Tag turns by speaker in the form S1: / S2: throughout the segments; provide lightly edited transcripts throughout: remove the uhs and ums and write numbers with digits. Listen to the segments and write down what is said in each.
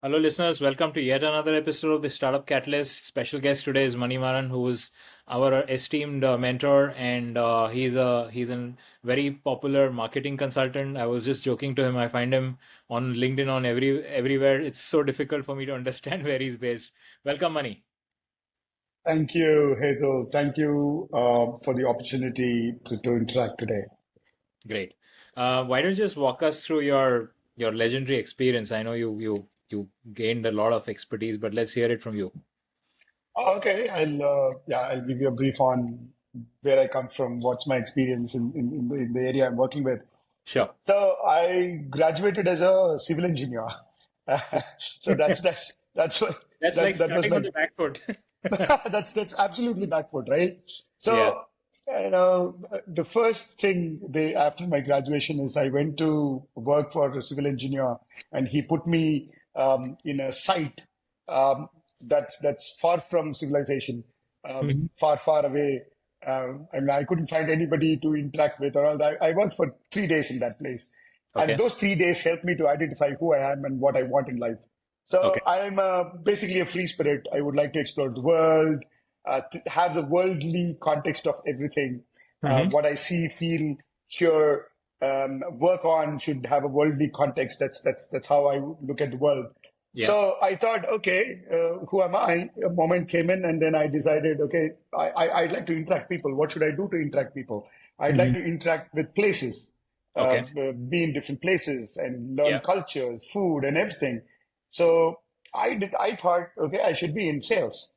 S1: Hello, listeners. Welcome to yet another episode of the Startup Catalyst. Special guest today is Mani Maran, who is our esteemed mentor, and he's a very popular marketing consultant. I was just joking to him. I find him on LinkedIn on everywhere. It's so difficult for me to understand where he's based. Welcome, Mani.
S2: Thank you, Hazel. Thank you for the opportunity to interact today.
S1: Great. Why don't you just walk us through your legendary experience? I know you gained a lot of expertise, but let's hear it from you.
S2: Okay, I'll give you a brief on where I come from, what's my experience in the area I'm working with.
S1: Sure.
S2: So I graduated as a civil engineer. So that's what
S1: That's like
S2: that was
S1: starting on
S2: my
S1: the back foot.
S2: that's absolutely backward, right?
S1: Yeah.
S2: So, the first thing after my graduation is I went to work for a civil engineer, and he put me in a site that's far from civilization,
S1: Mhm.
S2: far away. And I couldn't find anybody to interact with or all that. I worked for 3 days in that place, and
S1: Okay.
S2: those 3 days helped me to identify who I am and what I want in life. So
S1: Okay.
S2: I'm basically a free spirit. I would like to explore the world, have the worldly context of everything.
S1: Hmm.
S2: What I see, feel, hear, work on should have a worldly context. That's how I look at the world.
S1: Yeah.
S2: So I thought, okay, who am I? A moment came in, and then I decided, okay, I'd like to interact people. What should I do to interact people? I'd like
S1: Hmm.
S2: to interact with places,
S1: Okay.
S2: be in different places and learn
S1: Yeah.
S2: cultures, food, and everything. So I thought, okay, I should be in sales.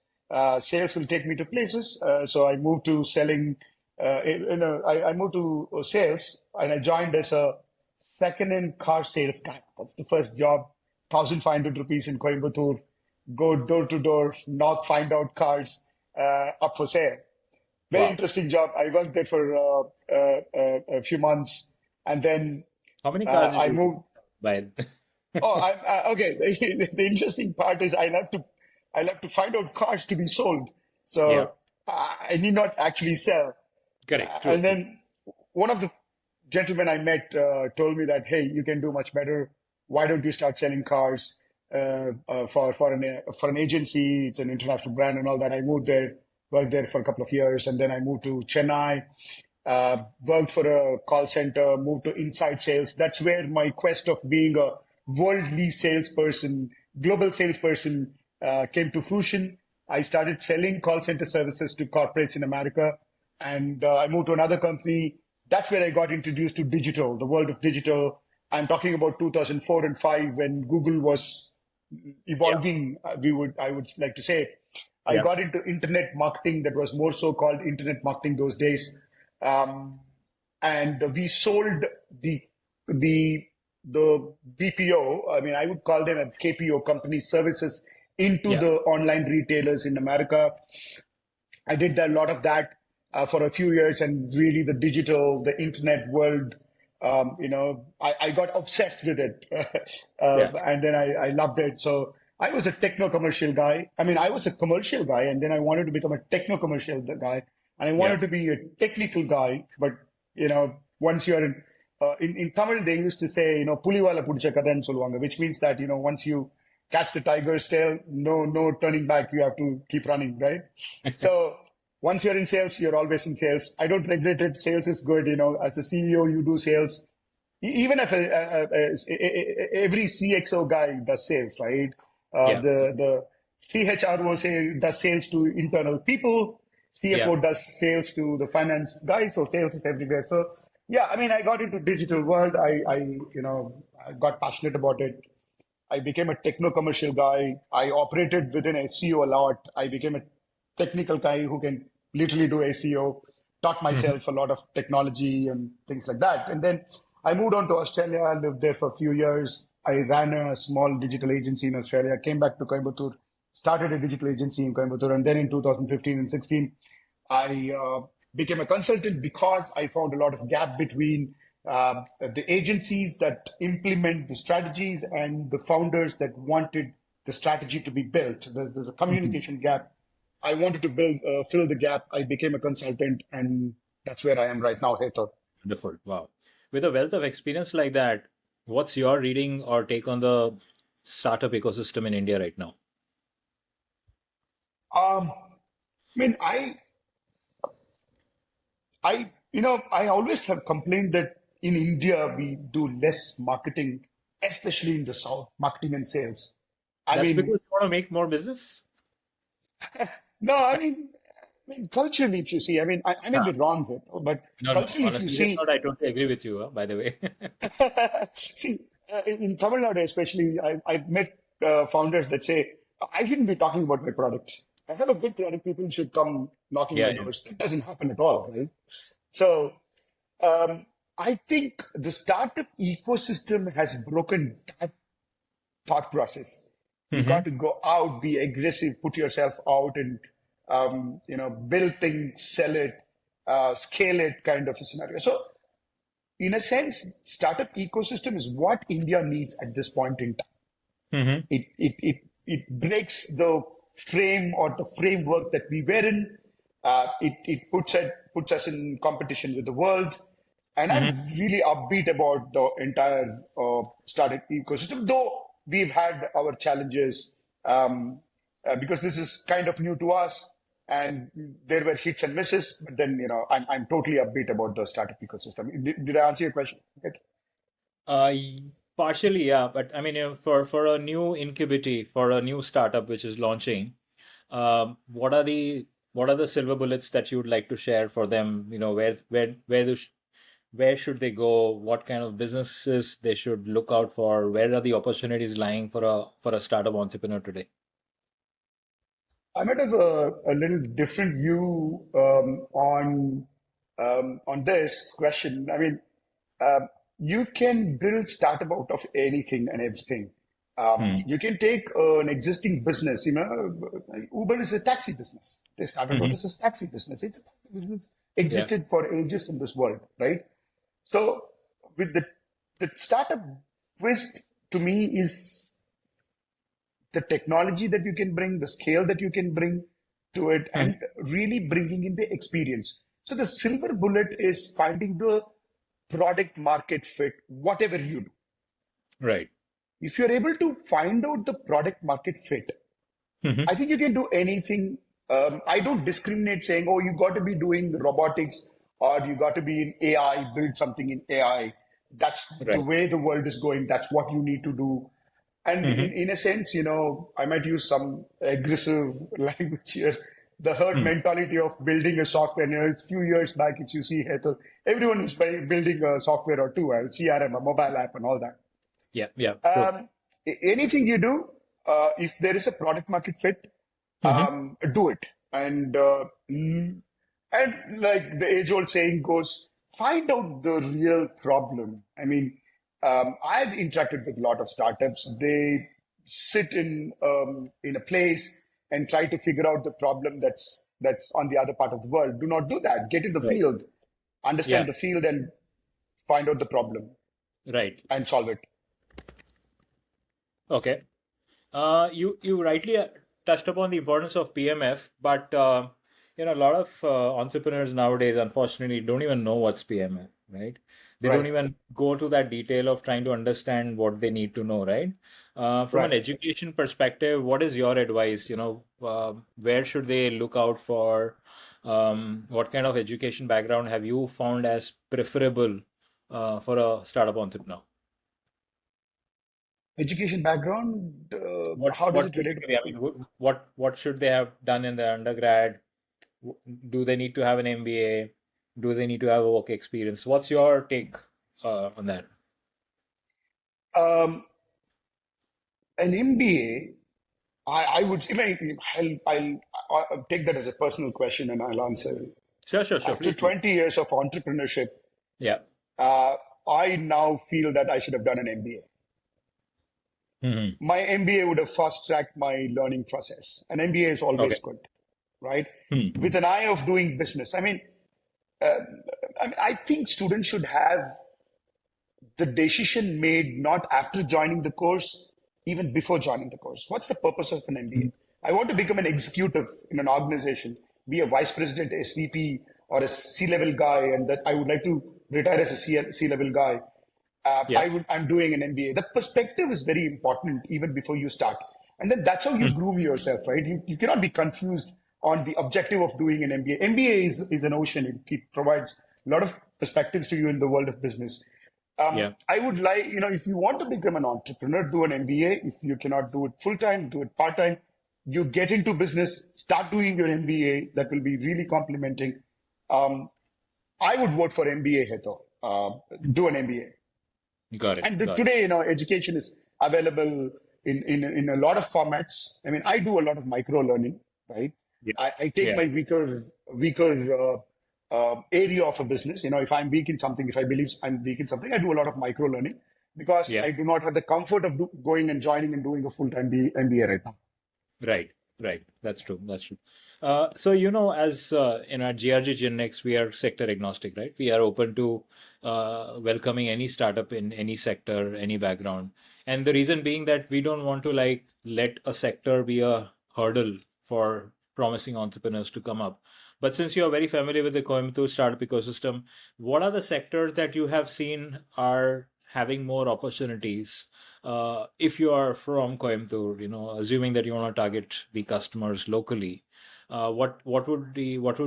S2: Sales will take me to places. So I moved to selling. I moved to sales, and I joined as a second-hand car sales guy. That's the first job. 1,500 rupees in Coimbatore. Go door to door, knock, find out cars up for sale. Very
S1: Wow.
S2: interesting job. I worked there for a few months, and then
S1: How many cars did
S2: I
S1: you
S2: moved.
S1: buy?
S2: Oh, I'm okay. The interesting part is I love to find out cars to be sold.
S1: Yeah.
S2: So I need not actually sell.
S1: Correct. True.
S2: And then one of the gentlemen I met told me that, hey, you can do much better. Why don't you start selling cars for an agency? It's an international brand and all that. I moved there, worked there for a couple of years, and then I moved to Chennai, worked for a call center, moved to inside sales. That's where my quest of being a worldly salesperson, global salesperson, came to fruition. I started selling call center services to corporates in America, and I moved to another company. That's where I got introduced to digital, the world of digital. I'm talking about 2004 and 5 when Google was
S1: Yeah.
S2: evolving. I would like to say, I
S1: Yeah.
S2: got into internet marketing. That was more so called internet marketing those days. Um, and we sold the the the BPO. I mean, I would call them a KPO, company services, into
S1: Yeah.
S2: the online retailers in America. I did a lot of that for a few years, and really the digital, the internet world. I got obsessed with it,
S1: Yeah.
S2: and then I loved it. So I was a techno commercial guy. I mean, I was a commercial guy, and then I wanted to become a techno commercial guy, and I
S1: Yeah.
S2: wanted to be a technical guy. But once you're in Tamil, they used to say, puliwala pudicha kadan solluvaanga, which means that once you catch the tiger's tail, no turning back. You have to keep running, right? So once you're in sales, you're always in sales. I don't regret it. Sales is good. As a CEO, you do sales. Even if every CXO guy does sales, right?
S1: Yeah.
S2: The CHRO does sales to internal people.
S1: Yeah.
S2: CFO does sales to the finance guys. So sales is everywhere. So yeah, I mean, I got into digital world. I got passionate about it. I became a techno commercial guy. I operated within SEO a lot. I became a technical guy who can literally do SEO, taught
S1: Hmm.
S2: myself a lot of technology and things like that. And then I moved on to Australia. I lived there for a few years. I ran a small digital agency in Australia, came back to Coimbatore, started a digital agency in Coimbatore. And then in 2015 and 16, I became a consultant because I found a lot of gap between the agencies that implement the strategies and the founders that wanted the strategy to be built. There's a
S1: Hmm.
S2: communication gap. I wanted to fill the gap. I became a consultant, and that's where I am right now, Hetal.
S1: Wonderful. Wow. With a wealth of experience like that, what's your reading or take on the startup ecosystem in India right now?
S2: I mean, I always have complained that in India we do less marketing, especially in the South, marketing and sales. I
S1: That's
S2: mean,
S1: because you want to make more business?
S2: no, culturally, if you see, I may
S1: Huh.
S2: be wrong here, but
S1: No, no.
S2: culturally,
S1: On
S2: if
S1: a
S2: you
S1: serious
S2: see,
S1: note, I totally agree with you, by the way.
S2: see, in Tamil Nadu especially, I've met founders that say, I shouldn't be talking about my product. I have a good product, people should come knocking
S1: Yeah,
S2: my
S1: yeah.
S2: doors. That doesn't happen at all, right? So, I think the startup ecosystem has broken that thought process. You got
S1: Mm-hmm.
S2: to go out, be aggressive, put yourself out, and build things, sell it, scale it, kind of a scenario. So, in a sense, startup ecosystem is what India needs at this point in time.
S1: Mm-hmm.
S2: It breaks the frame or the framework that we were in. It puts us in competition with the world, and
S1: Mm-hmm.
S2: I'm really upbeat about the entire startup ecosystem. Though we've had our challenges because this is kind of new to us, and there were hits and misses. But then I'm totally upbeat about the startup ecosystem. Did I answer your question? Okay.
S1: Partially, yeah. But I mean, for a new incubity, for a new startup which is launching, what are the silver bullets that you would like to share for them? Where should they go? What kind of businesses they should look out for? Where are the opportunities lying for a startup entrepreneur today?
S2: I might have a little different view on this question. You can build startup out of anything and everything.
S1: Hmm.
S2: You can take an existing business. Uber is a taxi business. They started out
S1: Hmm.
S2: as a taxi business. It's a taxi business
S1: Yeah.
S2: existed for ages in this world, right? So with the startup twist to me is the technology that you can bring, the scale that you can bring to it,
S1: Hmm.
S2: and really bringing in the experience. So the silver bullet is finding the product market fit, whatever you do.
S1: Right.
S2: If you're able to find out the product market fit,
S1: Hmm.
S2: I think you can do anything. I don't discriminate saying, oh, you got to be doing robotics or you got to be in AI, build something in AI. That's the
S1: Right.
S2: way the world is going. That's what you need to do. And
S1: Hmm.
S2: in a sense, I might use some aggressive language here. The herd
S1: Hmm.
S2: mentality of building a software. A few years back, if you see here, everyone was building a software or two, a CRM, a mobile app, and all that.
S1: Yeah. Yeah. True.
S2: Um, Anything you do, if there is a product market fit,
S1: Hmm.
S2: do it. And like the age old saying goes, find out the real problem. I've interacted with a lot of startups. They sit in a place and try to figure out the problem that's on the other part of the world. Do not do that. Get in the
S1: Right.
S2: field, understand
S1: Yeah.
S2: the field, and find out the problem
S1: Right.
S2: and solve it.
S1: Okay. You rightly touched upon the importance of PMF, but a lot of entrepreneurs nowadays, unfortunately, don't even know what's PMF, right? They don't
S2: Right,
S1: even go to that detail of trying to understand what they need to know, right? From an
S2: right.
S1: education perspective, what is your advice? Where should they look out for? What kind of education background have you found as preferable for a startup entrepreneur?
S2: Education background, how does
S1: What
S2: it relate?
S1: typically, I mean, what should they have done in their undergrad? Do they need to have an MBA? Do they need to have a work experience? What's your take on that?
S2: Um, an MBA, I would, I'll take that as a personal question and I'll answer.
S1: Sure.
S2: After
S1: Please do.
S2: 20 years of entrepreneurship,
S1: Yeah.
S2: uh, I now feel that I should have done an MBA.
S1: Hmm.
S2: My MBA would have fast tracked my learning process. An MBA is
S1: Okay.
S2: always good, right?
S1: Hmm.
S2: With an eye of doing business. I think students should have the decision made not after joining the course, even before joining the course. What's the purpose of an MBA? I want to become an executive in an organization, be a vice president, SVP, or a C level guy, and that I would like to retire as a C level guy.
S1: Yeah.
S2: I'm doing an MBA. The perspective is very important even before you start. And then that's how you
S1: Mm.
S2: groom yourself, right? You cannot be confused on the objective of doing an MBA. MBA is an ocean. It provides a lot of perspectives to you in the world of business.
S1: Yeah.
S2: I would like, if you want to become an entrepreneur, do an MBA. If you cannot do it full time, do it part time. You get into business, start doing your MBA. That will be really complementing. Um, I would vote for MBA, Heto. Do an MBA.
S1: Got it.
S2: And
S1: Got it.
S2: today, education is available in a lot of formats. I mean, I do a lot of micro learning, right?
S1: Yeah.
S2: I take
S1: Yeah.
S2: my weaker area of a business. If I'm weak in something, if I believe I'm weak in something, I do a lot of micro learning because
S1: Yeah.
S2: I do not have the comfort of going and joining and doing a full time MBA right now.
S1: Right, right. That's true. That's true. So, as in our GRG Gennex, we are sector agnostic, right? We are open to welcoming any startup in any sector, any background. And the reason being that we don't want to like let a sector be a hurdle for promising entrepreneurs to come up. But since you are very familiar with the Coimbatore startup ecosystem, what are the sectors that you have seen are having more opportunities if you are from Coimbatore, assuming that you want to target the customers locally, what would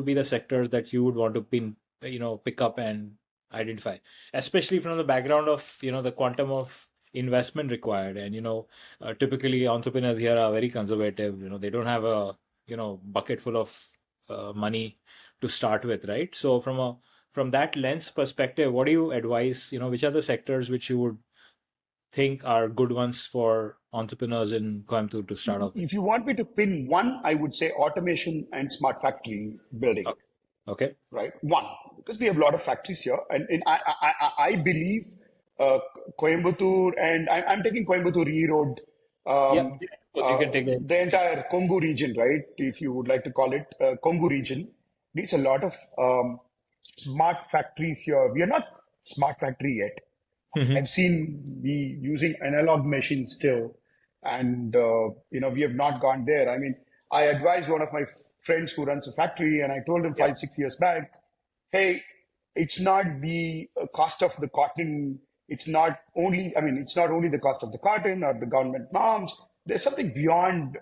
S1: be the sectors that you would want to pick up and identify, especially from the background of the quantum of investment required, and typically entrepreneurs here are very conservative. They don't have a bucket full of money to start with, right? So from that lens perspective, what do you advise? Which are the sectors which you would think are good ones for entrepreneurs in Coimbatore to start off with?
S2: If you want me to pin one, I would say automation and smart factory building.
S1: Oh, okay.
S2: Right? One, because we have a lot of factories here, and I believe uh, Coimbatore, and I'm taking Coimbatore E Road,
S1: Yeah,
S2: um,
S1: of course you can take that.
S2: the entire Kongu region, right? If you would like to call it Kongu region, needs a lot of smart factories here. We are not smart factory yet.
S1: Hmm.
S2: I've seen we using analog machines still, and we have not gone there. I mean, I advised one of my friends who runs a factory, and I told him
S1: Yeah,
S2: 5, 6 years back, hey, it's not the cost of the cotton. It's not only, I mean, it's not only the cost of the cotton or the government norms. There's something beyond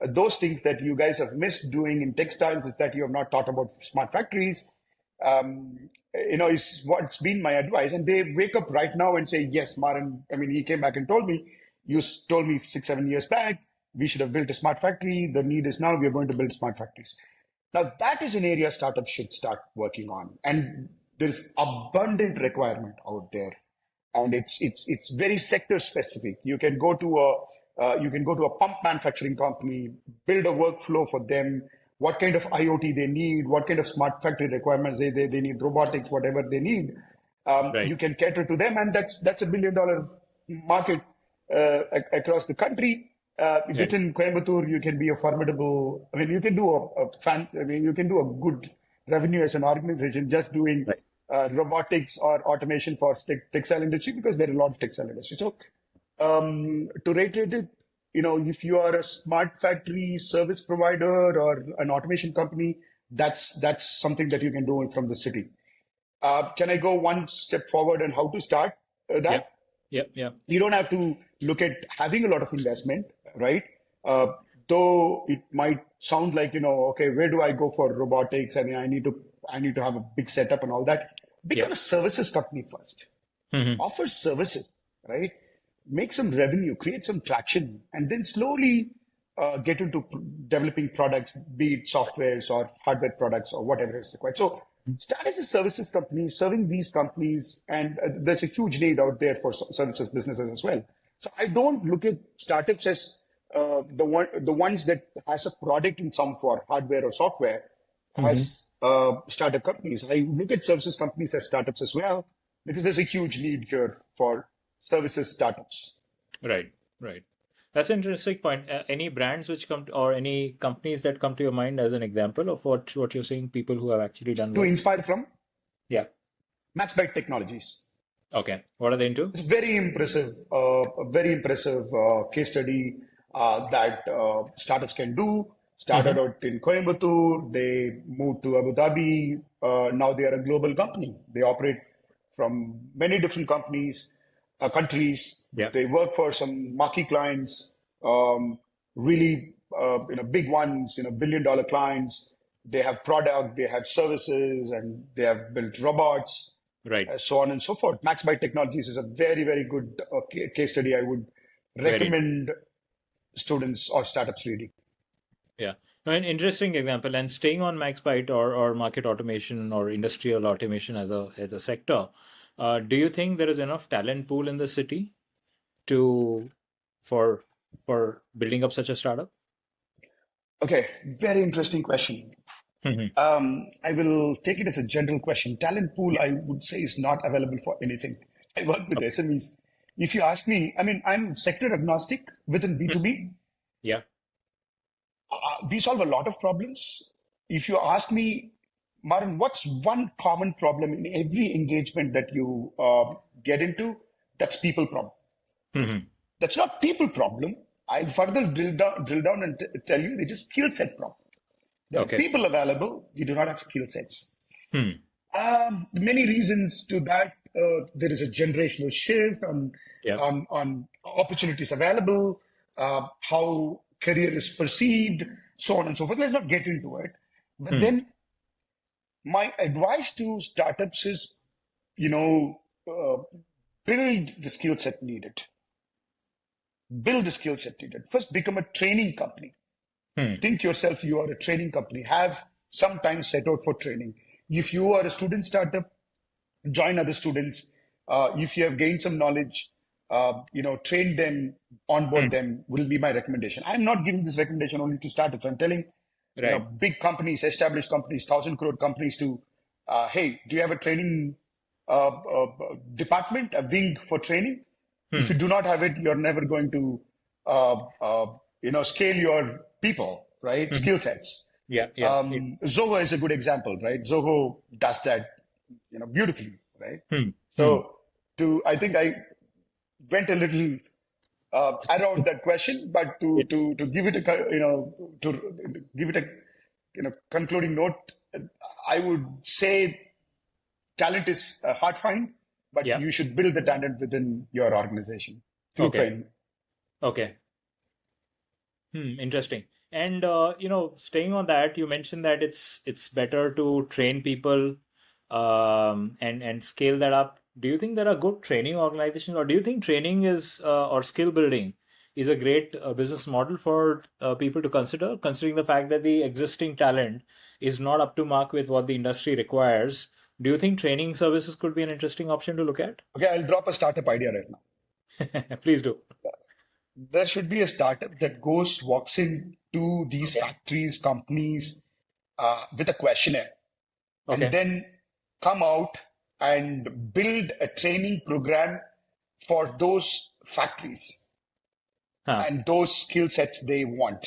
S2: those things that you guys have missed doing in textiles is that you have not thought about smart factories. Is what's been my advice. And they wake up right now and say, yes, Maran, I mean, he came back and told me, you told me 6, 7 years back, we should have built a smart factory. The need is now we are going to build smart factories. Now, that is an area startups should start working on. And there's abundant requirement out there. And it's very sector specific. You can go to a pump manufacturing company, build a workflow for them, what kind of IoT they need, what kind of smart factory requirements they need, robotics, whatever they need.
S1: right,
S2: You can cater to them, and that's $1 billion market across the country.
S1: right,
S2: Within Coimbatore, you can be a formidable. I mean, you can do I mean, you can do a good revenue as an organization just doing
S1: right.
S2: robotics or automation for textile industry because there are a lot of textile industry. So to rate it, if you are a smart factory service provider or an automation company, that's something that you can do from the city. Can I go one step forward on how to start that?
S1: Yep, yep, yep.
S2: You don't have to look at having a lot of investment, right? Uh, though it might sound like, okay, where do I go for robotics? I mean, I need to have a big setup and all that. Become
S1: Yep.
S2: a services company first.
S1: Hmm.
S2: Offer services, right? Make some revenue, create some traction, and then slowly get into developing products, be it softwares or hardware products or whatever is required. So start as a services company, serving these companies, and there's a huge need out there for services businesses as well. So I don't look at startups as the ones that has a product in some for hardware or software
S1: Hmm.
S2: as startup companies. I look at services companies as startups as well because there's a huge need here for services startups.
S1: Right, right. That's an interesting point. Any brands which or any companies that come to your mind as an example of what you're saying, people who have actually done
S2: To
S1: well?
S2: inspire from
S1: Yeah.
S2: MaxBite Technologies.
S1: Okay. What are they into?
S2: It's a very impressive case study that startups can do. Started
S1: Hmm.
S2: out in Coimbatore, they moved to Abu Dhabi. Now they are a global company. They operate from many different countries.
S1: Yeah.
S2: They work for some marquee clients, um, really, big ones, billion-dollar clients. They have product, they have services, and they have built robots,
S1: Right.
S2: so on and so forth. MaxByte Technologies is a very, very good case study. I would
S1: Very.
S2: recommend students or startups reading.
S1: Yeah. No, an interesting example. And staying on MaxByte or market automation or industrial automation as a sector, do you think there is enough talent pool in the city to for for building up such a startup?
S2: Okay, very interesting question.
S1: Mhm.
S2: I will take it as a general question. Talent pool,
S1: Yeah.
S2: I would say, is not available for anything. I work with
S1: Okay.
S2: SMEs. If you ask me, I mean, I'm sector agnostic within
S1: Mhm.
S2: B2B.
S1: Yeah.
S2: We solve a lot of problems. If you ask me, Maran, what's one common problem in every engagement that you get into? That's people problem.
S1: Mhm.
S2: That's not people problem. I'll further drill down and tell you it is skill set problem. There are
S1: Okay.
S2: people available. We do not have skill sets.
S1: Hmm.
S2: Many reasons to that. There is a generational shift
S1: Yeah.
S2: on opportunities available, how career is perceived, so on and so forth. Let's not get into it. But
S1: Hmm.
S2: then my advice to startups is, you know, uh, build the skill set needed. Build the skill set needed. First, become a training company.
S1: Hmm.
S2: Think yourself you are a training company. Have some time set out for training. If you are a student startup, join other students. If you have gained some knowledge, train them, onboard
S1: Hmm.
S2: them will be my recommendation. I'm not giving this recommendation only to startups. I'm telling,
S1: Right.
S2: big companies, established companies, 1,000 crore companies to, hey, do you have a training department, a wing for training? If you
S1: Hmm.
S2: do not have it, you're never going to, uh, uh, scale your people, right?
S1: Mhm.
S2: Skill sets.
S1: Yeah. Yeah.
S2: Zoho is a good example, right? Zoho does that, beautifully, right?
S1: Hmm. Hmm.
S2: So, I think I went a little around that question, but
S1: Yeah.
S2: to give it to give it a concluding note, I would say talent is a hard find, but
S1: Yeah.
S2: you should build the talent within your organization through
S1: Okay.
S2: training.
S1: Okay. Interesting. And staying on that, you mentioned that it's better to train people and scale that up. Do you think there are good training organizations, or do you think training is or skill building is a great business model for people to consider, considering the fact that the existing talent is not up to mark with what the industry requires? Do you think training services could be an interesting option to look at?
S2: Okay, I'll drop a startup idea right now.
S1: Please do.
S2: There should be a startup that walks into these
S1: Okay.
S2: factories, companies, with a questionnaire, and
S1: Okay.
S2: then come out and build a training program for those factories
S1: Huh.
S2: and those skill sets they want.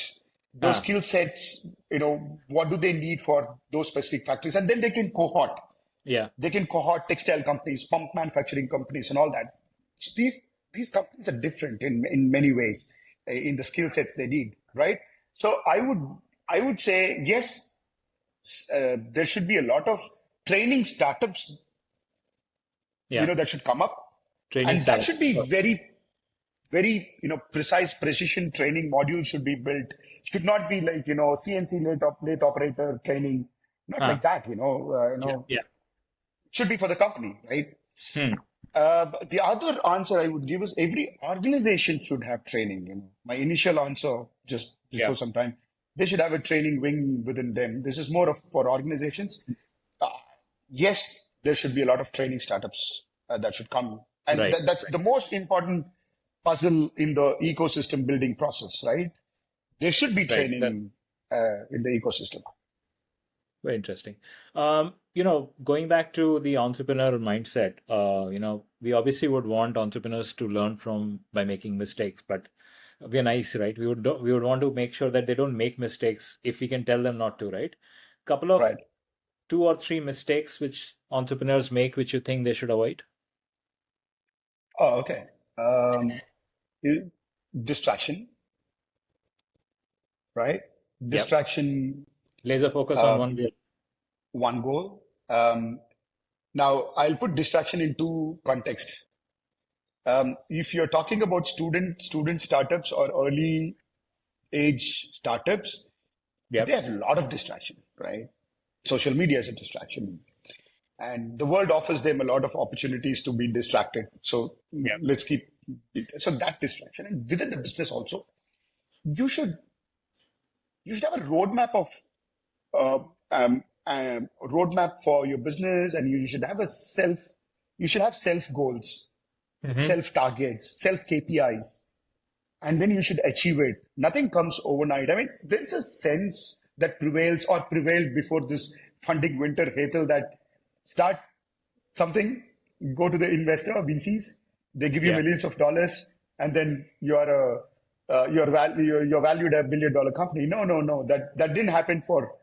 S2: Those
S1: Huh.
S2: skill sets, what do they need for those specific factories? And then they can cohort.
S1: Yeah.
S2: They can cohort textile companies, pump manufacturing companies, and all that. So these companies are different in many ways in the skill sets they need, right? So I would say yes, there should be a lot of training startups,
S1: Yeah.
S2: that should come up,
S1: Training
S2: and that
S1: startup.
S2: should be very very precise precision training modules should be built. Should not be like CNC lathe operator training, not
S1: Huh.
S2: like that.
S1: Yeah. Yeah.
S2: Should be for the company, right?
S1: Hmm.
S2: The other answer I would give is every organization should have training. My initial answer just
S1: Yeah.
S2: before some time, they should have a training wing within them. This is more of for organizations. Uh, yes, there should be a lot of training startups that should come, and
S1: Right.
S2: that's
S1: Right.
S2: the most important puzzle in the ecosystem building process, right? There should be
S1: Right. That's
S2: training in the ecosystem.
S1: very interesting. Going back to the entrepreneur mindset, we obviously would want entrepreneurs to learn from by making mistakes, but we're nice, right? We would want to make sure that they don't make mistakes if we can tell them not to, right? Couple of
S2: Right.
S1: two or three mistakes which entrepreneurs make, which you think they should avoid.
S2: Oh, okay. Um, Distraction, right?
S1: Yep.
S2: Distraction,
S1: Laser focus on
S2: uh,
S1: one goal.
S2: one goal. Now, I'll put distraction into context. If you're talking about student startups or early age startups,
S1: Yep.
S2: they have a lot of distraction, right? Social media is a distraction, and the world offers them a lot of opportunities to be distracted. So
S1: Yep.
S2: let's keep so that distraction, and within the business also, you should you should have a roadmap of uh, roadmap for your business, and you should have self goals,
S1: Mm-hmm.
S2: self targets, self KPIs, and then you should achieve it. Nothing comes overnight. I mean, there's a sense that prevails or prevailed before this funding winter, Hetal, that start something, go to the investor, VCs, they give you
S1: Yeah.
S2: millions of dollars, and then you're valued $1 billion company. No, no, no. That didn't happen for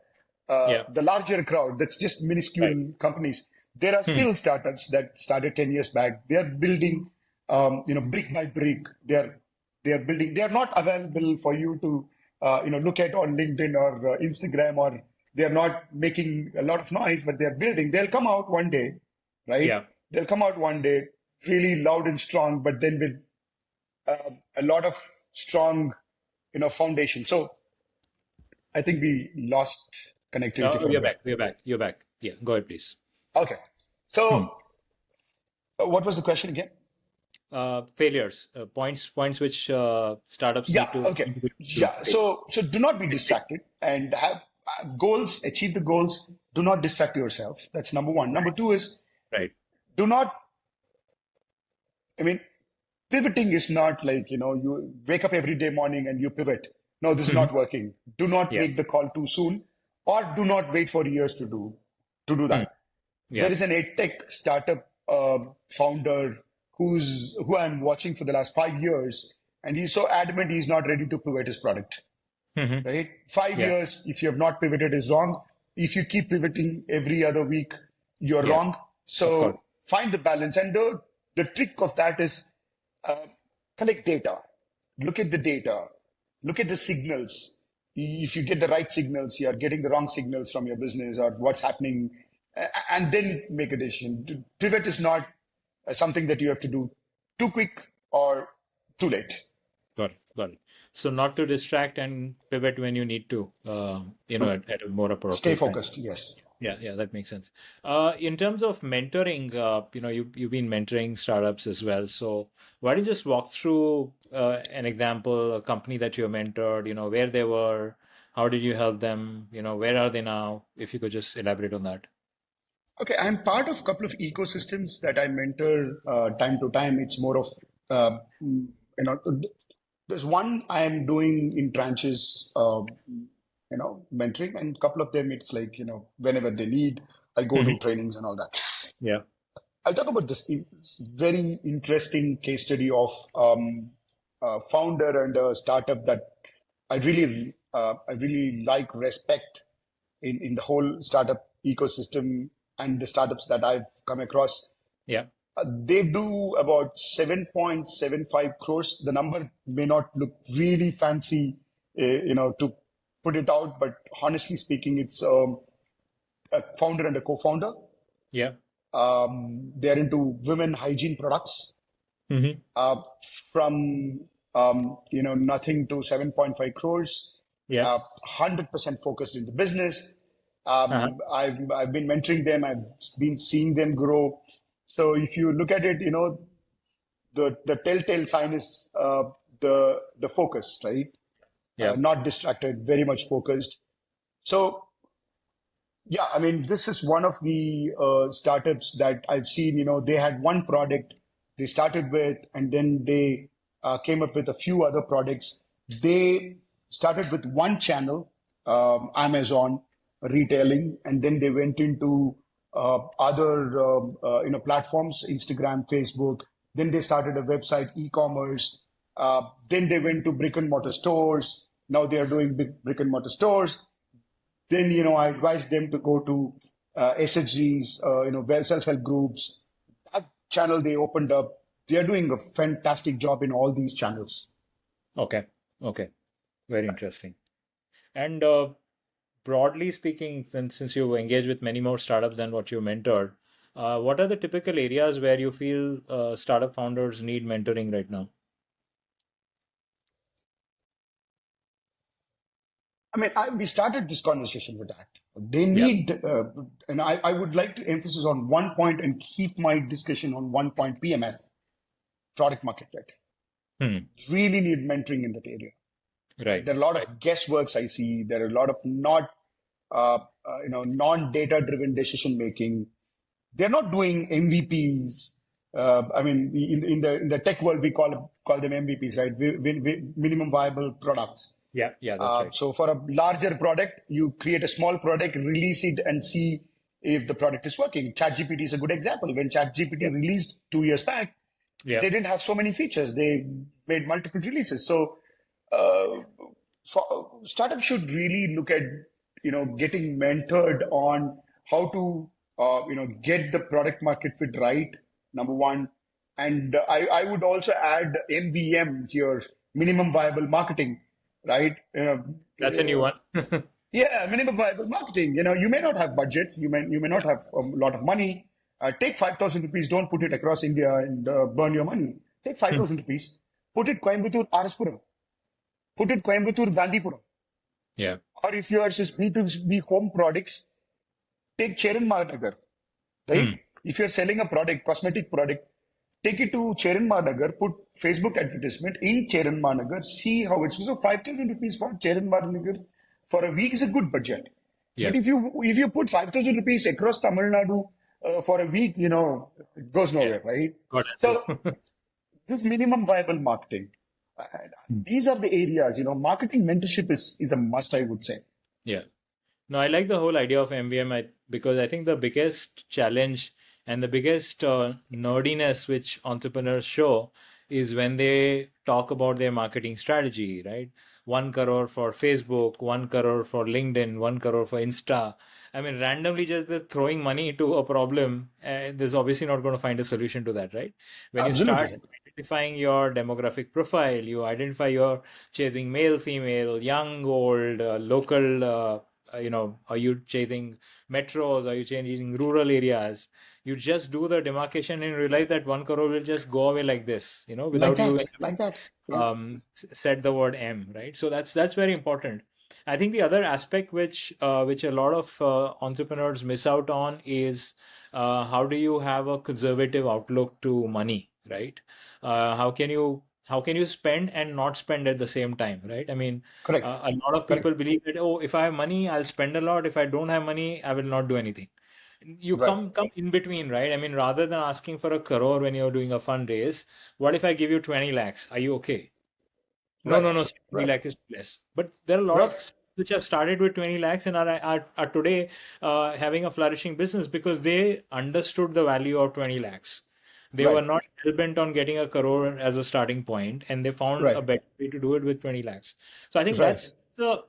S1: Yeah.
S2: the larger crowd. That's just
S1: Right.
S2: minuscule companies. There are
S1: Hmm.
S2: still startups that started 10 years back. They are building, brick by brick. They are building. They are not available for you to, look at on LinkedIn or Instagram, or they are not making a lot of noise, but they are building. They'll come out one day, right?
S1: Yeah.
S2: They'll come out one day really loud and strong, but then with a lot of strong, foundation. So I think we lost connectivity
S1: Oh,
S2: for a
S1: you're
S2: bit.
S1: back. You're back. You're back. Yeah. Go ahead, please.
S2: Okay.
S1: Hmm.
S2: So what was the question again?
S1: Failures, points which startups
S2: Yeah.
S1: need to
S2: Okay.
S1: to
S2: Yeah. So do not be distracted and have goals, achieve the goals. Do not distract yourself. That's number one. Number two is
S1: right.
S2: do not, I mean, pivoting is not like, you wake up every day morning and you pivot. No, this is
S1: Mhm.
S2: not working. Do not
S1: Yeah.
S2: make the call too soon, or do not wait for years to do
S1: Hmm.
S2: that. There
S1: Yeah.
S2: is an edtech startup founder who I'm watching for the last 5 years, and he's so adamant he's not ready to pivot his product.
S1: Hmm.
S2: Right? Five
S1: Yeah.
S2: years, if you have not pivoted, is wrong. If you keep pivoting every other week, you're
S1: Yeah.
S2: wrong.
S1: Of course.
S2: So find the balance, and the trick of that is uh, collect data, look at the data, look at the signals. If you get the right signals, you are getting the wrong signals from your business or what's happening, and then make a decision. Pivot is not something that you have to do too quick or too late.
S1: Got it. Got it. So not to distract and pivot when you need to, at a more
S2: Stay
S1: appropriate time.
S2: focused. Yes.
S1: Yeah, yeah, that makes sense. In terms of mentoring, you've been mentoring startups as well. So why don't you just walk through an example, a company that you mentored, where they were, how did you help them, where are they now? If you could just elaborate on that.
S2: Okay, I'm part of a couple of ecosystems that I mentor time to time. It's more of, there's one I am doing in tranches, mentoring, and a couple of them it's like, whenever they need, I go
S1: Hmm.
S2: do trainings and all that.
S1: Yeah.
S2: I'll talk about this very interesting case study of a founder and a startup that I really like, respect in the whole startup ecosystem and the startups that I've come across.
S1: Yeah.
S2: They do about 7.75 crores. The number may not look really fancy, to put it out, but honestly speaking, it's a founder and a co-founder.
S1: Yeah.
S2: They're into women hygiene products.
S1: Hmm.
S2: uh, from nothing to 7.5 crores,
S1: Yeah.
S2: 100% focused in the business.
S1: Uh-huh.
S2: I've been mentoring them. I've been seeing them grow. So if you look at it, the telltale sign is the focus, right?
S1: Yeah.
S2: Not distracted, very much focused. So yeah, I mean, this is one of the startups that I've seen. They had one product they started with, and then they came up with a few other products. They started with one channel, Amazon retailing, and then they went into other platforms, Instagram, Facebook. Then they started a website, e-commerce. Then they went to brick and mortar stores. Now they are doing big brick and mortar stores. Then I advise them to go to SHGs, self-help groups. That channel they opened up, they are doing a fantastic job in all these channels.
S1: Okay. Okay. Very interesting. And broadly speaking, since you engage with many more startups than what you mentored, What are the typical areas where you feel startup founders need mentoring right now?
S2: I mean, we started this conversation with that. They
S1: Yeah.
S2: need, and I would like to emphasize on one point and keep my discussion on one point: PMF, product market fit.
S1: Hmm.
S2: Really need mentoring in that area. Right?
S1: Right.
S2: There are a lot
S1: Right.
S2: of guessworks I see. There are a lot of not, non-data driven decision making. They're not doing MVPs. I mean, in the tech world, we call them MVPs, right? Minimum viable products.
S1: Yeah. Yeah, that's right.
S2: So for a larger product, you create a small product, release it, and see if the product is working. ChatGPT is a good example. When
S1: Yeah.
S2: ChatGPT released 2 years back,
S1: Yeah.
S2: they didn't have so many features. They made multiple releases. So uh, startups should really look at getting mentored on how to get the product market fit right. Number one, and I would also add MVM here, minimum viable marketing, right?
S1: That's a new one.
S2: Yeah, minimum viable marketing. You may not have budgets. You may not have a lot of money. Take 5,000 rupees. Don't put it across India and burn your money. Take 5,000 rupees. Put it Coimbatore, Araspuram. Put it Coimbatore, Gandhipuram.
S1: Yeah.
S2: Or if you are just B2B home products, take Cheran Mahanagar, right?
S1: Hmm.
S2: If you're selling a product, cosmetic product, take it to Cheran Mahanagar, put Facebook advertisement in Cheran Mahanagar, see how it's. So 5,000 rupees for Cheran Mahanagar for a week is a good budget.
S1: Yeah.
S2: But if you put 5,000 rupees across Tamil Nadu for a week, it goes
S1: Yeah.
S2: nowhere, right?
S1: Got
S2: So
S1: it.
S2: this minimum viable marketing, uh, these are the areas. Marketing mentorship is a must, I would say.
S1: Yeah. No, I like the whole idea of MVM because I think the biggest challenge and the biggest nerdiness which entrepreneurs show is when they talk about their marketing strategy, right? 1 crore for Facebook, 1 crore for LinkedIn, 1 crore for Insta. I mean, randomly just they're throwing money to a problem, and there's obviously not going to find a solution to that, right? When you start
S2: Absolutely.
S1: identifying your demographic profile, you identify your chasing male, female, young, old, local. Are you chasing metros? Are you chasing rural areas? You just do the demarcation and realize that 1 crore will just go away like this,
S2: Like
S1: without you
S2: that, like that. Yeah.
S1: said the word M, right? So that's very important. I think the other aspect which a lot of entrepreneurs miss out on is how do you have a conservative outlook to money, right? How can you spend and not spend at the same time, right? I mean,
S2: Correct.
S1: a lot of
S2: Correct.
S1: people believe that, oh, if I have money, I'll spend a lot. If I don't have money, I will not do anything. You
S2: Right.
S1: come in between, right? I mean, rather than asking for a crore when you're doing a fundraise, what if I give you 20 lakhs? Are you okay? No,
S2: Right.
S1: no, no. 20
S2: Right.
S1: lakh is too less. But there are a lot
S2: Right.
S1: of which have started with 20 lakhs and are today having a flourishing business because they understood the value of 20 lakhs. They were
S2: Right.
S1: not hell bent on getting a crore as a starting point, and they found a
S2: Right.
S1: better way to do it with 20 lakhs. So I think
S2: Right.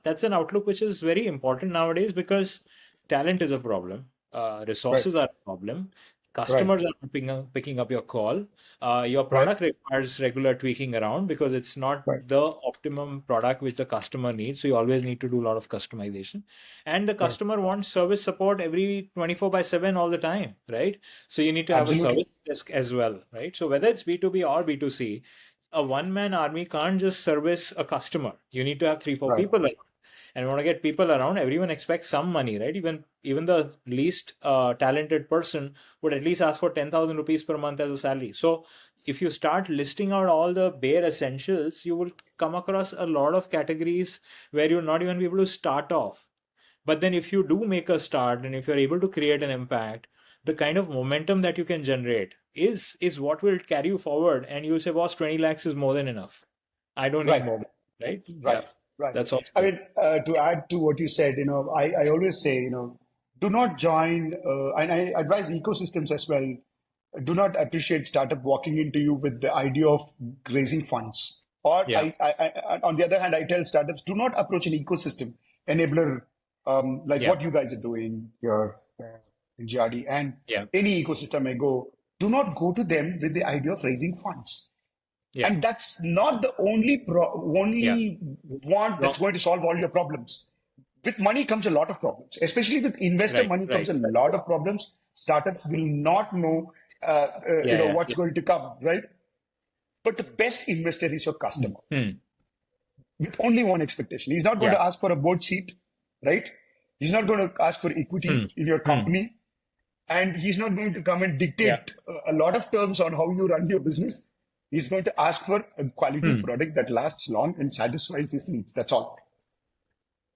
S1: that's an outlook which is very important nowadays because talent is a problem,
S2: Right.
S1: resources are a problem,
S2: Right.
S1: customers are picking up your call, your
S2: Right.
S1: product requires regular tweaking around because it's not
S2: Right.
S1: the optimum product which the customer needs. So you always need to do a lot of customization. And the
S2: Right.
S1: customer wants service support every 24/7 all the time, right? So you need to have a
S2: Absolutely.
S1: service desk as well, right? So whether it's B2B or B2C, a one-man army can't just service a customer. You need to have three, four
S2: Right.
S1: people around. And we want to get people around. Everyone expects some money, right? Even the least talented person would at least ask for 10,000 rupees per month as a salary. So if you start listing out all the bare essentials, you will come across a lot of categories where you'll not even be able to start off. But then if you do make a start and if you're able to create an impact, the kind of momentum that you can generate is what will carry you forward. And you'll say, boss, 20 lakhs is more than enough. I don't need
S2: Right.
S1: more, right? Yeah,
S2: Right. Right.
S1: that's also
S2: I
S1: there.
S2: mean, to add to what you said, I always say, do not join, and I advise ecosystems as well. Do not appreciate startup walking into you with the idea of raising funds. Or
S1: Yeah,
S2: on the other hand, I tell startups, do not approach an ecosystem enabler like
S1: yeah,
S2: what you guys are doing here in GRD and
S1: yeah,
S2: any ecosystem I go. Do not go to them with the idea of raising funds.
S1: yeah,
S2: And that's not the
S1: yeah.
S2: only want
S1: Wrong.
S2: that's going to solve all your problems. With money comes a lot of problems, especially with investor
S1: Right,
S2: money comes
S1: right,
S2: a
S1: right.
S2: lot of problems. Startups will not know,
S1: Yeah.
S2: what's going to come, right? But the best investor is your
S1: Hmm.
S2: customer
S1: Hmm.
S2: with only one expectation. He's not going
S1: Yeah.
S2: to ask for a board seat, right? He's not going to ask for
S1: Hmm.
S2: equity in your
S1: Hmm.
S2: company. And he's not going to come and
S1: Yeah.
S2: dictate a lot of terms on how you run your business. He's going to ask for a quality
S1: Hmm.
S2: product that lasts long and satisfies his needs. That's all.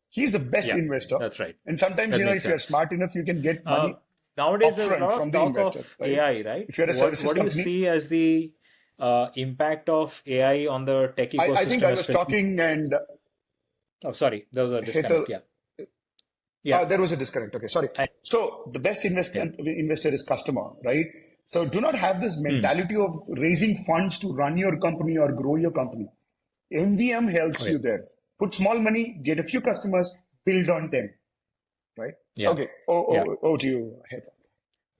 S2: He's the best
S1: Yeah.
S2: investor.
S1: That's right.
S2: And sometimes,
S1: That makes
S2: if you're
S1: sense.
S2: smart enough, you can get
S1: Uh,
S2: money
S1: Nowadays, there's a
S2: upfront
S1: lot
S2: from
S1: of
S2: the
S1: talk
S2: investor,
S1: of
S2: right?
S1: AI, right?
S2: If you're a services
S1: What do you
S2: company,
S1: see as the impact of AI on the tech
S2: I think
S1: ecosystem,
S2: I was
S1: especially?
S2: talking and
S1: Oh, sorry, there was a
S2: Hetal,
S1: disconnect. Yeah. Yeah.
S2: there was a disconnect. Okay, sorry.
S1: I,
S2: So the best
S1: yeah.
S2: investor is customer, right? So do not have this
S1: Hmm.
S2: mentality of raising funds to run your company or grow your company. MVM
S1: Oh,
S2: helps
S1: yeah.
S2: you there. Put small money, get a few customers, build on them, right?
S1: Yeah.
S2: Okay.
S1: Yeah.
S2: To you, Hetal.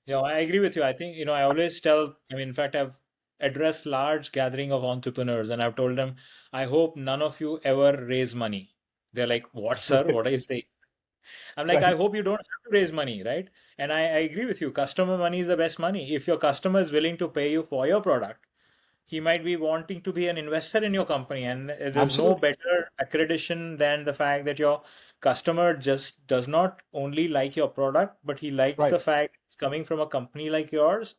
S1: Yeah, I agree with you. I think, I always tell, in fact, I've addressed large gathering of entrepreneurs and I've told them, I hope none of you ever raise money. They're like, what, sir? What are you saying? I'm like, I
S2: Right.
S1: hope you don't have to raise money, right? And I agree with you. Customer money is the best money. If your customer is willing to pay you for your product, he might be wanting to be an investor in your company. And there's no
S2: Absolutely.
S1: better accreditation than the fact that your customer just does not only like your product, but he likes
S2: Right.
S1: the fact it's coming from a company like yours.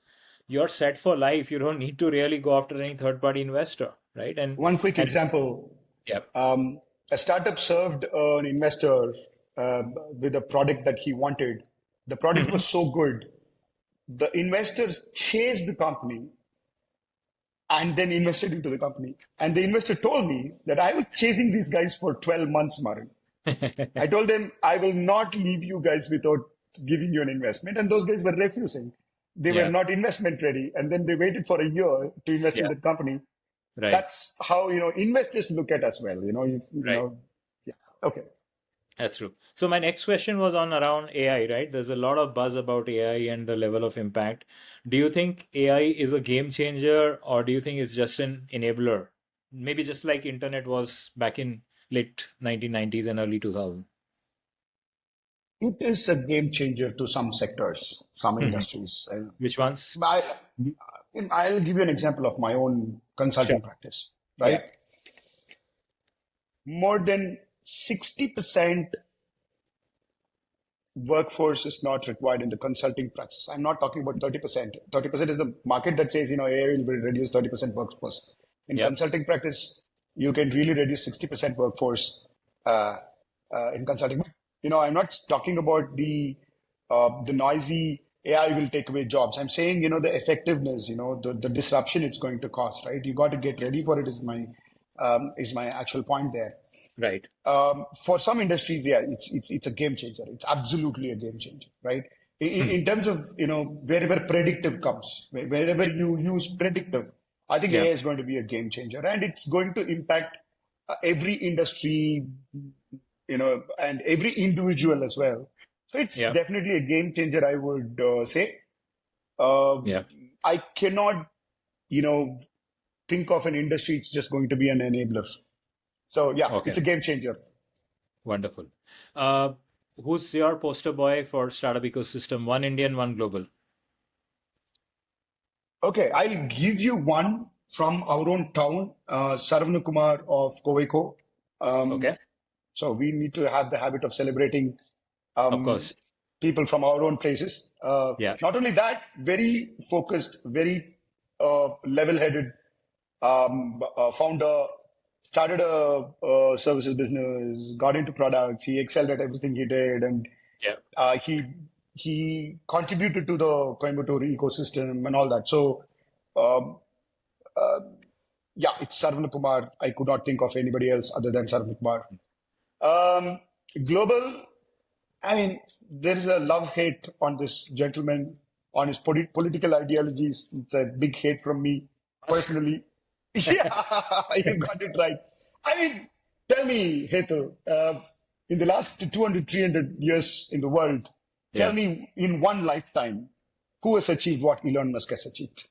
S1: You're set for life. You don't need to really go after any third party investor, right?
S2: One quick
S1: And
S2: example.
S1: yeah.
S2: A startup served an investor with a product that he wanted. The product
S1: Hmm.
S2: was so good. The investors chased the company and then invested into the company. And the investor told me that I was chasing these guys for 12 months, Maran. I told them, I will not leave you guys without giving you an investment. And those guys were refusing. They were
S1: Yeah.
S2: not investment ready. And then they waited for a year to invest in
S1: Yeah.
S2: the company.
S1: Right.
S2: That's how, investors look at us well,
S1: Right.
S2: yeah. Okay.
S1: That's true. So my next question was on around AI, right? There's a lot of buzz about AI and the level of impact. Do you think AI is a game changer or do you think it's just an enabler? Maybe just like internet was back in late 1990s and early 2000.
S2: It is a game changer to some sectors, some
S1: Mhm.
S2: industries.
S1: Which ones?
S2: I,
S1: Mhm.
S2: I'll give you an example of my own
S1: Sure.
S2: consulting practice,
S1: Yeah.
S2: right? More than 60% workforce is not required in the consulting practice. I'm not talking about 30%. 30% is the market that says, AI will reduce 30% workforce. In
S1: Yep.
S2: consulting practice, you can really reduce 60% workforce uh, in consulting. I'm not talking about the noisy AI will take away jobs. I'm saying, the effectiveness, the disruption it's going to cause, right? You got to get ready for it is my actual point there.
S1: Right.
S2: For some industries, yeah, it's a game changer. It's absolutely a game changer, right?
S1: Hmm.
S2: In terms of wherever predictive comes, wherever you use predictive, I think
S1: Yeah.
S2: AI is going to be a game changer, and it's going to impact every industry, and every individual as well. So it's
S1: Yeah.
S2: definitely a game changer, I would say. Uh,
S1: Yeah.
S2: I cannot, you know, think of an industry. It's just going to be an enabler. So yeah, it's
S1: Okay.
S2: a game changer.
S1: Wonderful. Uh, who's your poster boy for startup ecosystem? One Indian, one global.
S2: Okay, I'll give you one from our own town, Saravana Kumar of Koveko. Um,
S1: Okay.
S2: so we need to have the habit of celebrating
S1: Of
S2: um,
S1: course.
S2: people from our own places.
S1: Yeah.
S2: Not only that, very focused, very level-headed founder, started a services business, got into products. He excelled at everything he did, and
S1: Yeah.
S2: uh, he he contributed to the Coimbatore ecosystem and all that. So um, yeah, it's Sarvan Kumar. I could not think of anybody else other than Sarvan Kumar. Um, Global, I mean, there is a love hate on this gentleman, on his political ideologies. It's a big hate from me
S1: Musk.
S2: personally. Yeah, you got it right. I mean, tell me, Hetal, in the last 200, 300 years in the world, tell
S1: Yeah.
S2: me in one lifetime, who has achieved what Elon Musk has achieved?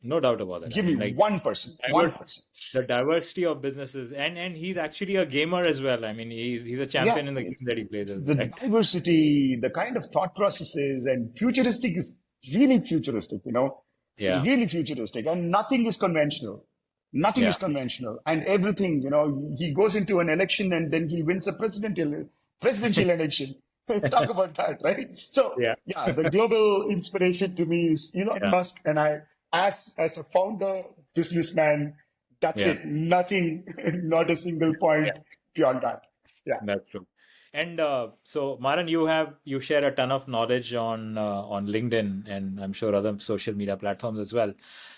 S1: No doubt about that. I
S2: Give me
S1: mean, like
S2: one person, one
S1: diverse,
S2: person.
S1: the diversity of businesses, and he's actually a gamer as well. I mean, he's a
S2: Yeah,
S1: champion in the game that he plays as well,
S2: the
S1: right?
S2: diversity, the kind of thought processes and futuristic is really futuristic,
S1: Yeah.
S2: really futuristic, and nothing is conventional. Nothing
S1: Yeah.
S2: is conventional, and everything, he goes into an election and then he wins a presidential election. Talk about that, right? So,
S1: Yeah.
S2: yeah, the global inspiration to me is Elon
S1: Yeah.
S2: Musk, and as a founder, businessman, that's
S1: Yeah.
S2: it. Nothing, not a single
S1: Yeah.
S2: point beyond that. Yeah.
S1: That's true. And so, Maran, you share a ton of knowledge on LinkedIn and I'm sure other social media platforms as well.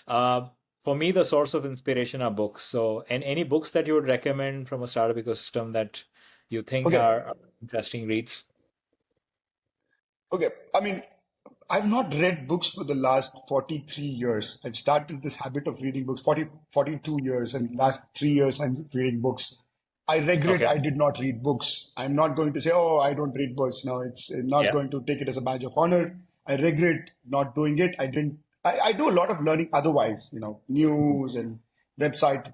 S1: Uh, for me, the source of inspiration are books. So, and any books that you would recommend from a startup ecosystem that you think
S2: Okay.
S1: are interesting reads?
S2: Okay. I mean, I've not read books for the last 43 years. I've started this habit of reading books 42 years, and last 3 years I'm reading books. I regret
S1: Okay.
S2: I did not read books. I'm not going to say, oh, I don't read books. No, it's not
S1: Yeah.
S2: going to take it as a badge of honor. I regret not doing it. I didn't, I do a lot of learning otherwise, news and website,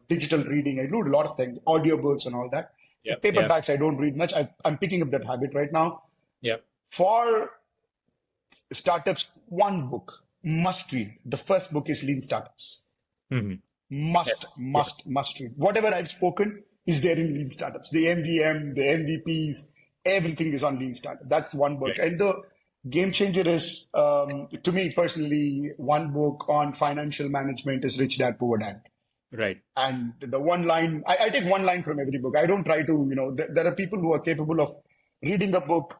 S2: digital reading. I do a lot of things, audiobooks and all that.
S1: Yeah.
S2: But
S1: Yeah.
S2: paperbacks, I don't read much. I'm picking up that habit right now.
S1: Yeah.
S2: For startups, one book must read. The first book is Lean Startups.
S1: Hmm. Yeah. Yeah.
S2: Must read. Whatever I've spoken is there in Lean Startups. The MVM, the MVPs, everything is on Lean Startup. That's one book.
S1: Right.
S2: And the game changer is, to me personally, one book on financial management is Rich Dad Poor Dad.
S1: Right.
S2: And the one line, I take one line from every book. I don't try to, there are people who are capable of reading a book,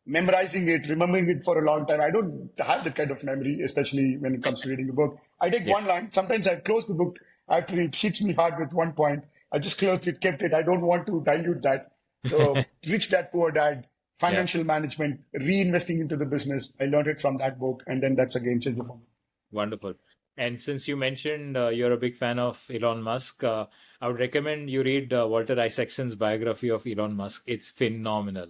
S2: memorizing it, remembering it for a long time. I don't have that kind of memory, especially when it comes to reading a book. I take
S1: Yeah.
S2: one line. Sometimes I close the book after it hits me hard with one point. I just closed it, kept it. I don't want to dilute that. So, Rich Dad Poor Dad,
S1: Yeah.
S2: financial management, reinvesting into the business. I learned it from that book, and then that's a game changer for me.
S1: Wonderful. And since you mentioned you're a big fan of Elon Musk, I would recommend you read Walter Isaacson's biography of Elon Musk. It's phenomenal.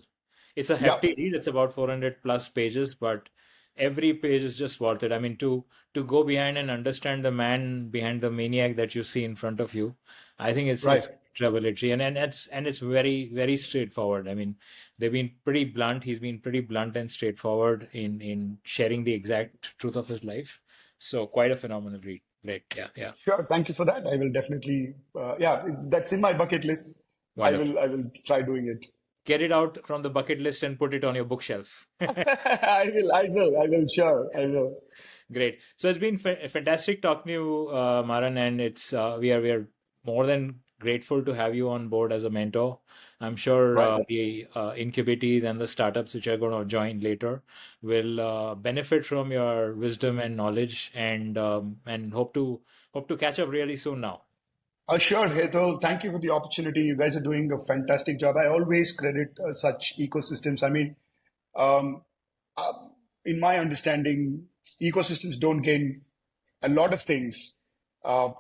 S1: It's a
S2: Yeah,
S1: hefty read. It's about 400 plus pages, but every page is just worth it. I mean, to go behind and understand the man behind the maniac that you see in front of you, I think
S2: right.
S1: it's revelatory and it's very straightforward. I mean, they've been pretty blunt. He's been pretty blunt and straightforward in sharing the exact truth of his life. So quite a phenomenal read. Great. Yeah, yeah.
S2: Sure. Thank you for that. I will definitely, yeah, that's in my bucket list.
S1: Wonderful.
S2: I will try doing it.
S1: Get it out from the bucket list and put it on your bookshelf.
S2: I will, sure, I will.
S1: Great. So it's been fantastic talking to you, Maran, and it's we are more than grateful to have you on board as a mentor. I'm sure
S2: Right.
S1: the incubatees and the startups which are going to join later will benefit from your wisdom and knowledge, and hope to catch up really soon now.
S2: Sure, Hetal. Thank you for the opportunity. You guys are doing a fantastic job. I always credit such ecosystems. I mean, um, uh, in my understanding, ecosystems don't gain a lot of things.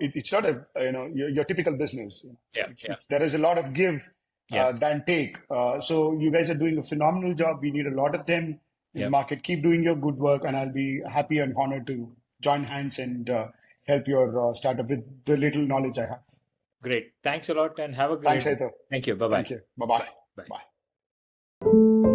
S2: It's not your typical business.
S1: Yeah, yeah,
S2: There is a lot of give
S1: yeah,
S2: than take. So you guys are doing a phenomenal job. We need a lot of them in the
S1: yeah.
S2: market. Keep doing your good work, and I'll be happy and honored to join hands and help your startup with the little knowledge I have.
S1: Great. Thanks a lot, and have a
S2: Thanks,
S1: great day.
S2: Hetal.
S1: Thank you. Bye-bye.
S2: Thank you. Bye-bye.
S1: Bye.
S2: Bye.